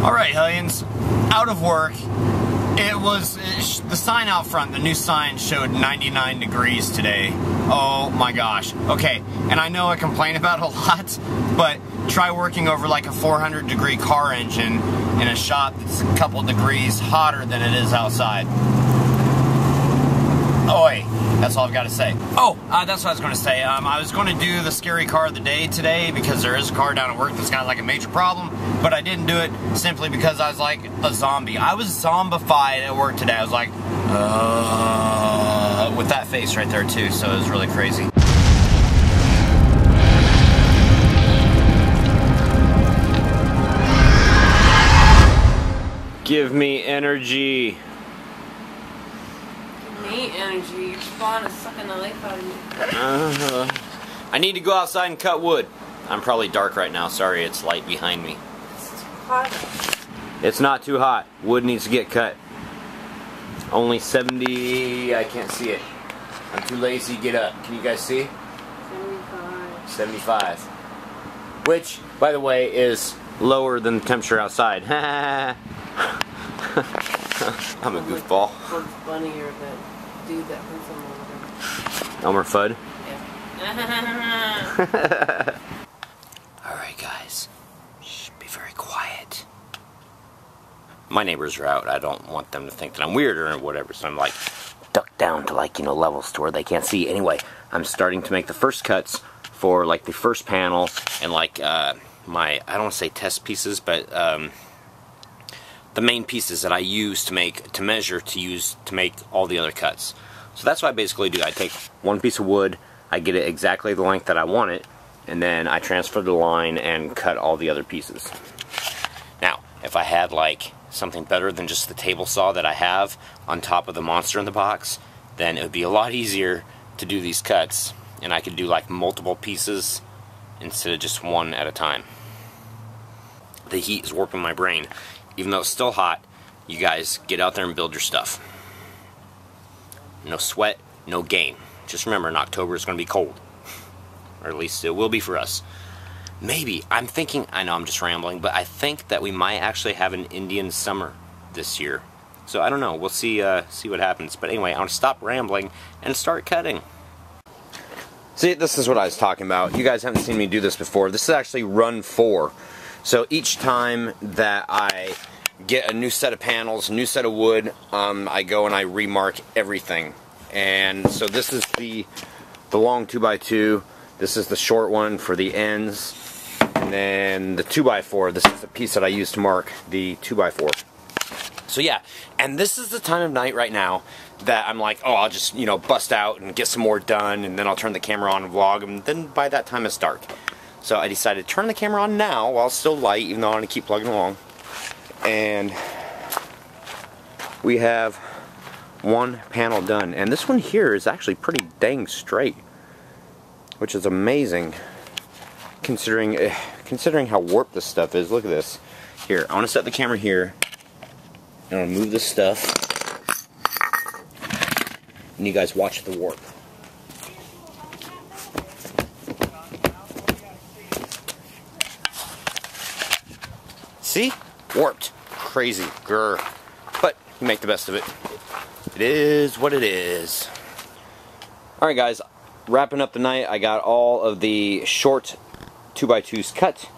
Alright, Hellions, out of work. The sign out front, the new sign showed 99 degrees today. Oh my gosh. Okay, and I know I complain about it a lot, but try working over like a 400-degree car engine in a shop that's a couple degrees hotter than it is outside. Oi. That's all I've got to say. Oh, that's what I was going to say. I was going to do the scary car of the day today because there is a car down at work that's got like a major problem, but I didn't do it simply because I was like a zombie. I was zombified at work today. I was like, with that face right there too, so it was really crazy. Give me energy. Energy, your spawn is sucking the life out of me. I need to go outside and cut wood. I'm probably dark right now. Sorry, it's light behind me. It's too hot. It's not too hot. Wood needs to get cut. Only 70. I can't see it. I'm too lazy to get up. Can you guys see? 75. 75. Which, by the way, is lower than the temperature outside. I'm a goofball. What's funnier than dude that hurts him over? Elmer Fudd? Yeah. Alright guys, shh, be very quiet. My neighbors are out. I don't want them to think that I'm weird or whatever, so I'm like ducked down to like, levels to where they can't see. Anyway, I'm starting to make the first cuts for like the first panel and like my, I don't want to say test pieces, but the main pieces that I use to measure to make all the other cuts. So that's what I basically do. I take one piece of wood, I get it exactly the length that I want it, and then I transfer the line and cut all the other pieces. Now, if I had like something better than just the table saw that I have on top of the monster in the box, then it would be a lot easier to do these cuts, and I could do like multiple pieces instead of just one at a time. The heat is warping my brain. Even though it's still hot, you guys get out there and build your stuff. No sweat, no gain. Just remember, in October it's going to be cold. Or at least it will be for us. Maybe, I'm thinking, I know I'm just rambling, but I think that we might actually have an Indian summer this year. So I don't know, we'll see what happens. But anyway, I want to stop rambling and start cutting. See, this is what I was talking about. You guys haven't seen me do this before. This is actually run 4. So each time that I get a new set of panels, a new set of wood, I go and I remark everything. And so this is the long 2x2, this is the short one for the ends, and then the 2x4, this is the piece that I use to mark the 2x4. So yeah, and this is the time of night right now that I'm like, oh, I'll just, bust out and get some more done, and then I'll turn the camera on and vlog, and then by that time it's dark. So I decided to turn the camera on now while it's still light, even though I want to keep plugging along. And we have one panel done. And this one here is actually pretty dang straight, which is amazing considering how warped this stuff is. Look at this. Here, I want to set the camera here. And I'll move this stuff. And you guys watch the warp. See? Warped. Crazy. Grr. But you make the best of it. It is what it is. Alright guys, wrapping up the night, I got all of the short 2x2s cut,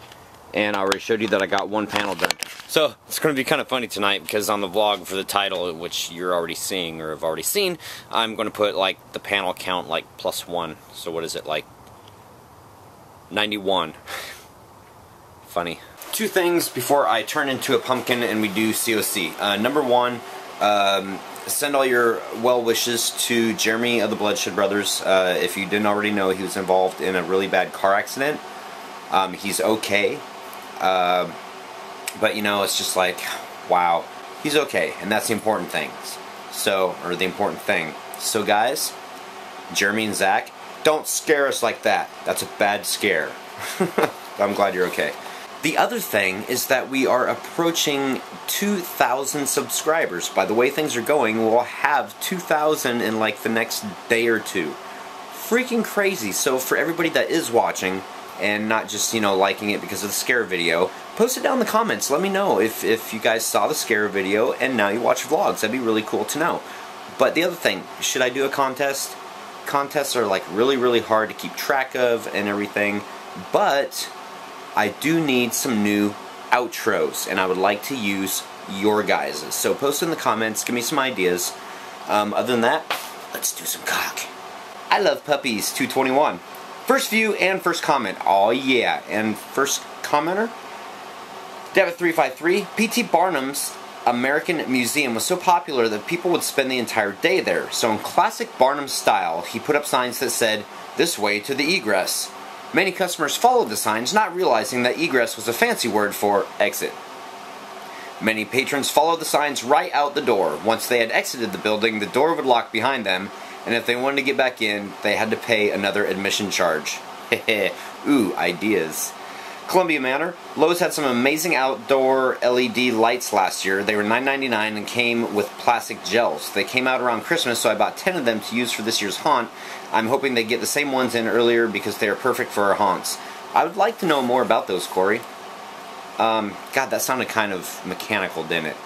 and I already showed you that I got one panel done. So it's going to be kind of funny tonight because on the vlog for the title, which you're already seeing or have already seen, I'm going to put like the panel count like +1. So what is it, like 91. Funny. 2 things before I turn into a pumpkin and we do COC. Number 1, send all your well wishes to Jeremy of the Bloodshed Brothers. If you didn't already know, he was involved in a really bad car accident. He's okay. But it's just like, wow, he's okay, and that's the important thing. So, or the important thing. So guys, Jeremy and Zach, don't scare us like that. That's a bad scare. I'm glad you're okay. The other thing is that we are approaching 2,000 subscribers. By the way things are going, we'll have 2,000 in like the next day or 2. Freaking crazy. So for everybody that is watching, and not just, liking it because of the scare video, post it down in the comments. Let me know if you guys saw the scare video and now you watch vlogs. That'd be really cool to know. But the other thing, should I do a contest? Contests are like really hard to keep track of and everything, but I do need some new outros and I would like to use your guys's. So post in the comments, give me some ideas. Other than that, let's do some cock. I love puppies 221. First view and first comment. Oh yeah. And first commenter, David353. P.T. Barnum's American Museum was so popular that people would spend the entire day there. So in classic Barnum style, he put up signs that said, "This way to the egress." Many customers followed the signs, not realizing that egress was a fancy word for exit. Many patrons followed the signs right out the door. Once they had exited the building, the door would lock behind them, and if they wanted to get back in, they had to pay another admission charge. Hehe. Ooh, ideas. Columbia Manor. Lowe's had some amazing outdoor LED lights last year. They were $9.99 and came with plastic gels. They came out around Christmas, so I bought 10 of them to use for this year's haunt. I'm hoping they get the same ones in earlier because they are perfect for our haunts. I would like to know more about those, Corey. God, that sounded kind of mechanical, didn't it?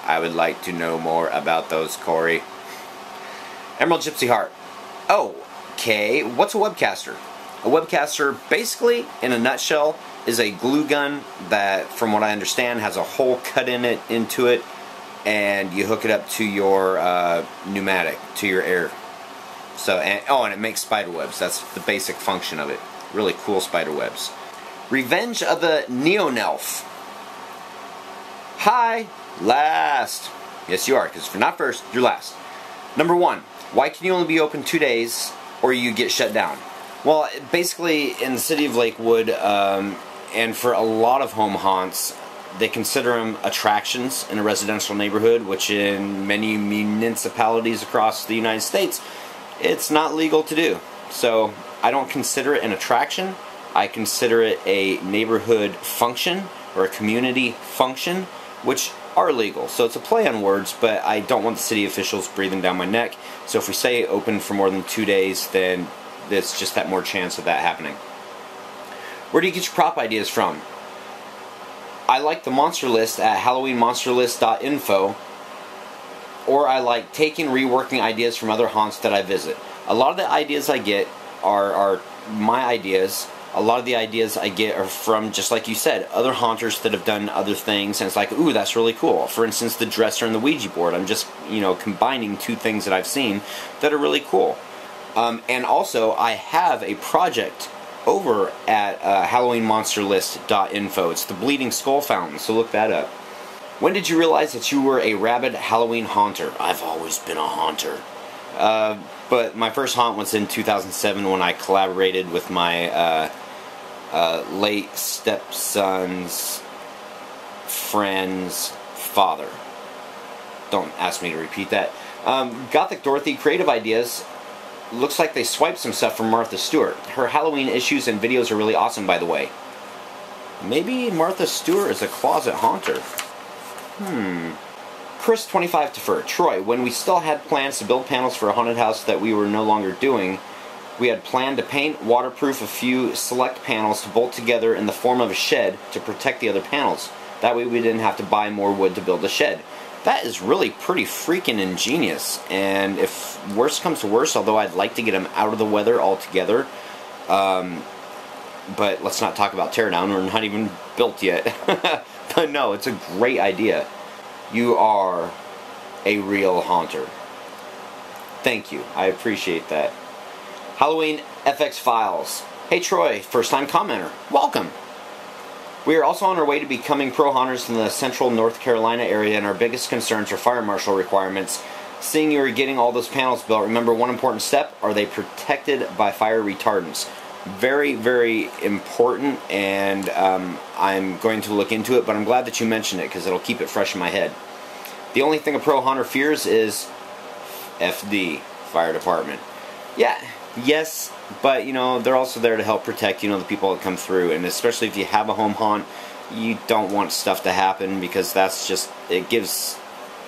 I would like to know more about those, Corey. Emerald Gypsy Heart. Oh, okay. What's a webcaster? A webcaster, basically, in a nutshell, is a glue gun that, from what I understand, has a hole cut into it, and you hook it up to your pneumatic, to your air. So, and it makes spider webs. That's the basic function of it. Really cool spider webs. Revenge of the Neo-Nelf. Hi, last. Yes, you are, because if you're not first, you're last. Number 1, why can you only be open 2 days, or you get shut down? Well, basically, in the city of Lakewood, and for a lot of home haunts, they consider them attractions in a residential neighborhood, which in many municipalities across the United States, it's not legal to do. So, I don't consider it an attraction. I consider it a neighborhood function, or a community function, which are legal. So it's a play on words, but I don't want the city officials breathing down my neck. So if we say open for more than 2 days, then there's just that more chance of that happening. Where do you get your prop ideas from? I like the monster list at HalloweenMonsterList.info, or I like taking reworking ideas from other haunts that I visit. A lot of the ideas I get are my ideas. A lot of the ideas I get are from, just like you said, other haunters that have done other things, and it's like, ooh, that's really cool. For instance, the dresser and the Ouija board. I'm just, combining two things that I've seen that are really cool. And also, I have a project over at HalloweenMonsterList.info. It's the Bleeding Skull Fountain, so look that up. When did you realize that you were a rabid Halloween haunter? I've always been a haunter. But my first haunt was in 2007 when I collaborated with my late stepson's friend's father. Don't ask me to repeat that. Gothic Dorothy, creative ideas. Looks like they swiped some stuff from Martha Stewart. Her Halloween issues and videos are really awesome, by the way. Maybe Martha Stewart is a closet haunter. Chris 25 Defer. Troy, when we still had plans to build panels for a haunted house that we were no longer doing, we had planned to paint, waterproof a few select panels to bolt together in the form of a shed to protect the other panels. That way we didn't have to buy more wood to build a shed. That is really pretty freaking ingenious, and if worse comes to worse, although I'd like to get them out of the weather altogether, but let's not talk about teardown, we're not even built yet. But no, it's a great idea. You are a real haunter. Thank you, I appreciate that. Halloween FX Files. Hey Troy, first time commenter, welcome. We are also on our way to becoming pro haunters in the central North Carolina area, and our biggest concerns are fire marshal requirements. Seeing you are getting all those panels built, remember one important step, are they protected by fire retardants? Very, very important, and I'm going to look into it, but I'm glad that you mentioned it because it'll keep it fresh in my head. The only thing a pro haunter fears is FD, fire department. Yeah, yes, but they're also there to help protect the people that come through, and especially if you have a home haunt, you don't want stuff to happen because that's just, it gives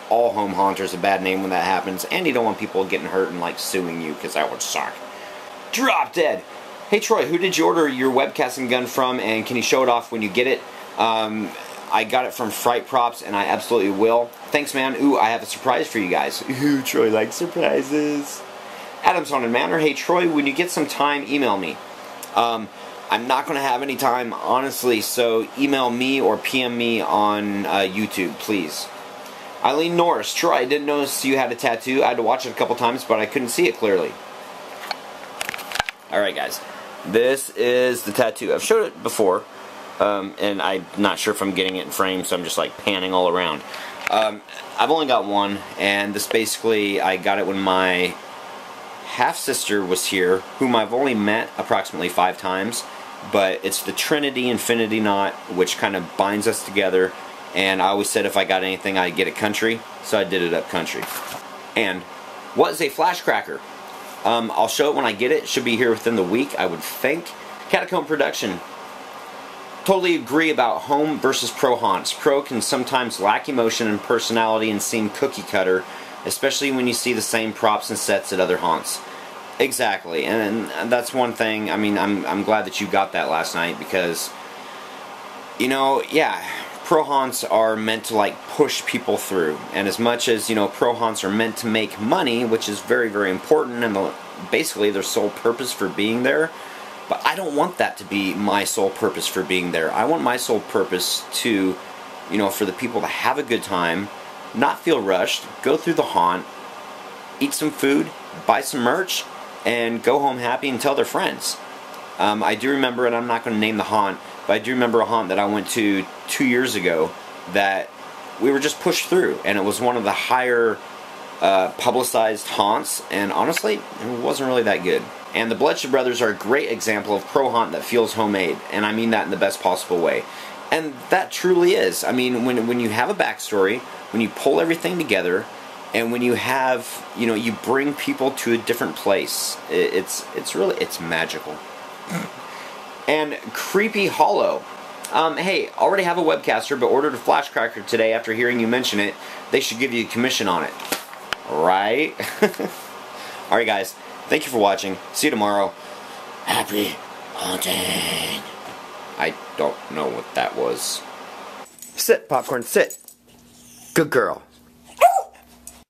all home haunters a bad name when that happens, and you don't want people getting hurt and suing you because that would suck. Drop Dead. Hey Troy, who did you order your webcasting gun from, and can you show it off when you get it? I got it from Fright Props, and I absolutely will. Thanks, man. Ooh, I have a surprise for you guys. Ooh, Troy likes surprises. Adam's Haunted Manor. Hey, Troy, when you get some time, email me. I'm not going to have any time, honestly, so email me or PM me on YouTube, please. Eileen Norris. Troy, I didn't notice you had a tattoo. I had to watch it a couple times, but I couldn't see it clearly. Alright, guys. This is the tattoo. I've showed it before, and I'm not sure if I'm getting it in frame, so I'm just like panning all around. I've only got one, and this basically, I got it when my half-sister was here, whom I've only met approximately 5 times, but it's the Trinity Infinity Knot, which kind of binds us together, and I always said if I got anything I'd get it country, so I did it up country. And what is a flash cracker? I'll show it when I get it. It should be here within the week, I would think. Catacomb Production. Totally agree about home versus pro haunts. Pro can sometimes lack emotion and personality and seem cookie cutter, especially when you see the same props and sets at other haunts. Exactly, and that's one thing. I mean, I'm glad that you got that last night, because, you know, yeah, pro haunts are meant to like push people through, and as much as, you know, pro haunts are meant to make money, which is very, very important, and basically their sole purpose for being there, but I don't want that to be my sole purpose for being there. I want my sole purpose to, you know, for the people to have a good time, not feel rushed, go through the haunt, eat some food, buy some merch, and go home happy and tell their friends. I do remember, and I'm not going to name the haunt, but I do remember a haunt that I went to 2 years ago that we were just pushed through, and it was one of the higher publicized haunts, and honestly, it wasn't really that good. And the Bloodshed Brothers are a great example of pro haunt that feels homemade, and I mean that in the best possible way. And that truly is. I mean, when you have a backstory, when you pull everything together, and when you have, you know, you bring people to a different place, it's really, it's magical. And Creepy Hollow. Hey, already have a webcaster, but ordered a flash cracker today after hearing you mention it. They should give you a commission on it. Right? Alright, guys. Thank you for watching. See you tomorrow. Happy haunting. I don't know what that was. Sit, Popcorn, sit. Good girl.